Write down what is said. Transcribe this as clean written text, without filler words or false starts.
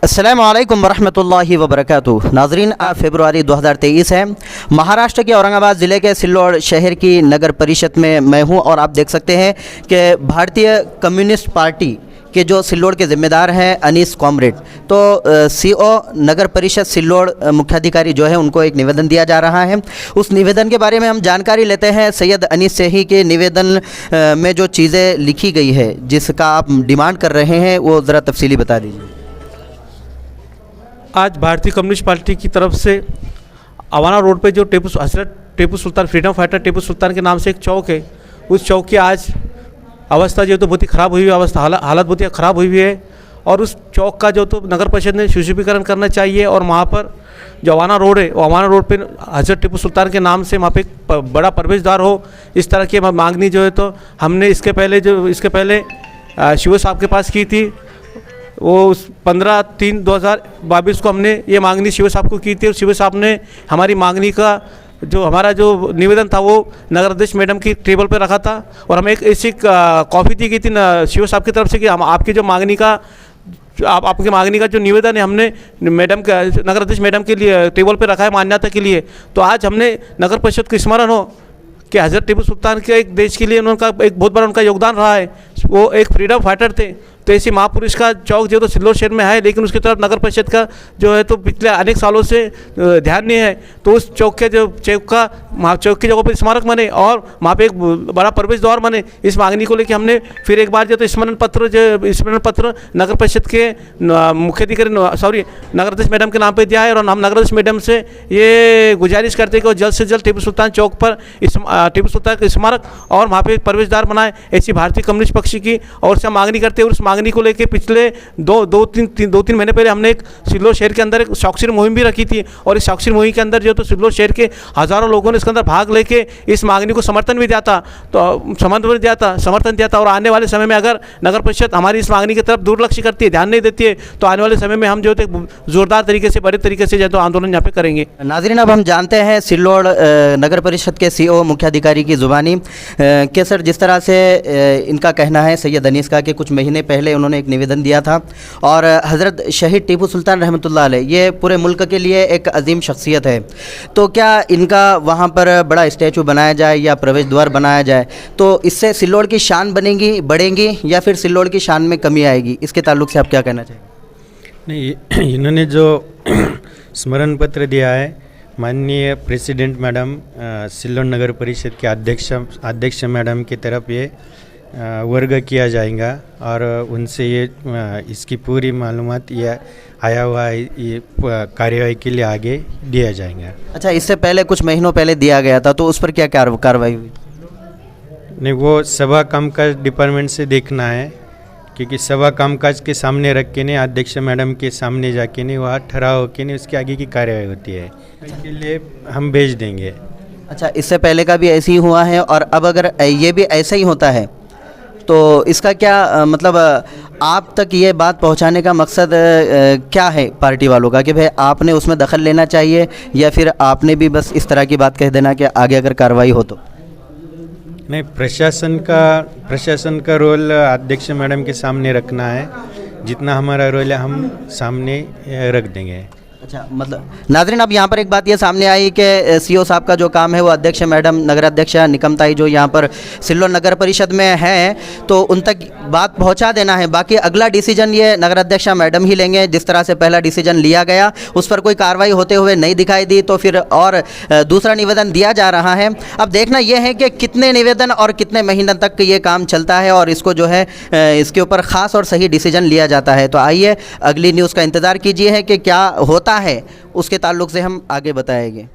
अस्सलामुअलैकुम वरहमतुल्लाहि वबरकातुहू। नाज़रीन, आज फरवरी 2023 है। महाराष्ट्र के औरंगाबाद ज़िले के सिल्लोड शहर की नगर परिषद में मैं हूं और आप देख सकते हैं कि भारतीय कम्युनिस्ट पार्टी के जो सिल्लोड के ज़िम्मेदार हैं अनीस कॉमरेड, तो सीओ नगर परिषद सिल्लोड मुख्याधिकारी जो है उनको एक निवेदन दिया जा रहा है। उस निवेदन के बारे में हम जानकारी लेते हैं सैयद अनीस से ही कि निवेदन में जो चीज़ें लिखी गई है जिसका आप डिमांड कर रहे हैं वो ज़रा तफसीली बता दीजिए। आज भारतीय कम्युनिस्ट पार्टी की तरफ से अवाना रोड पे जो हज़रत टीपू सुल्तान फ्रीडम फाइटर टीपू सुल्तान के नाम से एक चौक है, उस चौक की आज अवस्था जो तो बहुत ही ख़राब हुई है, हालत बहुत ही ख़राब हुई है। और उस चौक का जो तो नगर परिषद ने सुशोभीकरण करना चाहिए और वहाँ पर जो अवाना रोड है, वो अवाना रोड पे हज़रत टीपू सुल्तान के नाम से वहाँ पे एक बड़ा प्रवेश द्वार हो। इस तरह की मांगनी जो है तो हमने इसके पहले शिव साहब के पास की थी। वो 15/3/2022 को हमने ये मांगनी शिव साहब को की थी और शिव साहब ने हमारी मांगनी का हमारा जो निवेदन था वो नगराध्यक्ष मैडम की टेबल पर रखा था और हमें एक ऐसी कॉपी दी गई थी शिव साहब की तरफ से कि हम आपकी जो मांगनी का आपके मांगनी का जो निवेदन है हमने मैडम का नगराध्यक्ष मैडम के लिए टेबल पर रखा है मान्यता के लिए। तो आज हमने नगर परिषद को स्मरण हो कि हज़रत टीपू सुल्तान के एक देश के लिए उनका एक बहुत बड़ा उनका योगदान रहा है। वो एक फ्रीडम फाइटर थे, तो ऐसे महापुरुष का चौक जो तो सिल्लोड शहर में है, लेकिन उसकी तरफ नगर परिषद का जो है तो पिछले अनेक सालों से ध्यान नहीं है। तो उस चौक के चौक की जगह पर स्मारक बने और वहाँ पे एक बड़ा प्रवेश द्वार बने। इस मांगनी को लेकर हमने फिर एक बार जो तो स्मरण पत्र नगर परिषद के मुख्याधिकारी नगराध्यक्ष मैडम के नाम पर दिया है और हम नगराध्यक्ष मैडम से ये गुजारिश करते हैं कि जल्द से जल्द टीपू सुल्तान चौक पर टीपू सुल्तान का स्मारक और वहाँ पे प्रवेश द्वार बनाए। ऐसी भारतीय कम्युनिस्ट पक्ष की ओर से मांगनी करते हैं। और उस मांगनी को लेकर पिछले दो तीन महीने पहले हमने एक सिल्लोड शहर के अंदर एक साक्षर मुहिम भी रखी थी और इस साक्षर मुहिम के अंदर जो तो सिल्लोड शहर के हज़ारों लोगों ने इसके अंदर भाग लेके इस मांगनी को समर्थन भी दिया था। और आने वाले समय में अगर नगर परिषद हमारी इस मांगनी की तरफ दुर्लक्ष्य करती है, ध्यान नहीं देती है, तो आने वाले समय में हम जो है जोरदार तरीके से बड़े तरीके से जो तो आंदोलन यहाँ पे करेंगे। नाज़रीन, अब हम जानते हैं सिल्लोड नगर परिषद के सीओ मुख्याधिकारी की ज़ुबानी के सर जिस तरह से इनका कहना है सैयद अनीस का कि कुछ महीने पहले उन्होंने एक निवेदन दिया था और हज़रत शहीद टीपू सुल्तान रहमतुल्लाह अलैह ये पूरे मुल्क के लिए एक अजीम शख्सियत है, तो क्या इनका वहाँ पर बड़ा स्टैचू बनाया जाए या प्रवेश द्वार बनाया जाए तो इससे सिल्लोड की शान बढ़ेंगी या फिर सिल्लोड की शान में कमी आएगी? इसके ताल्लुक से आप क्या कहना चाहिए? नहीं, इन्होंने जो स्मरण पत्र दिया है माननीय प्रेसिडेंट मैडम सिल्लोड नगर परिषद के अध्यक्ष मैडम की तरफ ये वर्ग किया जाएगा और उनसे ये इसकी पूरी मालूमात ये आया हुआ ये कार्यवाही के लिए आगे दिया जाएगा। अच्छा, इससे पहले कुछ महीनों पहले दिया गया था तो उस पर क्या कार्रवाई हुई? नहीं, वो सभा कामकाज डिपार्टमेंट से देखना है क्योंकि सभा कामकाज के सामने रख के नहीं अध्यक्ष मैडम के सामने जाके नहीं वहाँ ठहराव होके नहीं उसकी आगे की कार्यवाही होती है, इसके लिए हम भेज देंगे। अच्छा, इससे पहले का भी ऐसे ही हुआ है और अब अगर ये भी ऐसा ही होता है तो इसका क्या मतलब आप तक ये बात पहुंचाने का मकसद क्या है पार्टी वालों का कि भाई आपने उसमें दखल लेना चाहिए या फिर आपने भी बस इस तरह की बात कह देना कि आगे अगर कार्रवाई हो तो? नहीं, प्रशासन का रोल अध्यक्ष मैडम के सामने रखना है, जितना हमारा रोल है हम सामने रख देंगे। अच्छा, मतलब नाज़रीन, अब यहाँ पर एक बात ये सामने आई कि सीओ साहब का जो काम है वो अध्यक्ष मैडम नगराध्यक्ष निकमताई जो यहाँ पर सिल्लोड नगर परिषद में है तो उन तक बात पहुँचा देना है। बाकी अगला डिसीजन ये नगराध्यक्ष मैडम ही लेंगे। जिस तरह से पहला डिसीजन लिया गया उस पर कोई कार्रवाई होते हुए नहीं दिखाई दी तो फिर और दूसरा निवेदन दिया जा रहा है। अब देखना यह है कि कितने निवेदन और कितने महीने तक ये काम चलता है और इसको जो है इसके ऊपर ख़ास और सही डिसीजन लिया जाता है। तो आइए अगली न्यूज़ का इंतज़ार कीजिए है कि क्या होता है, उसके ताल्लुक से हम आगे बताएंगे।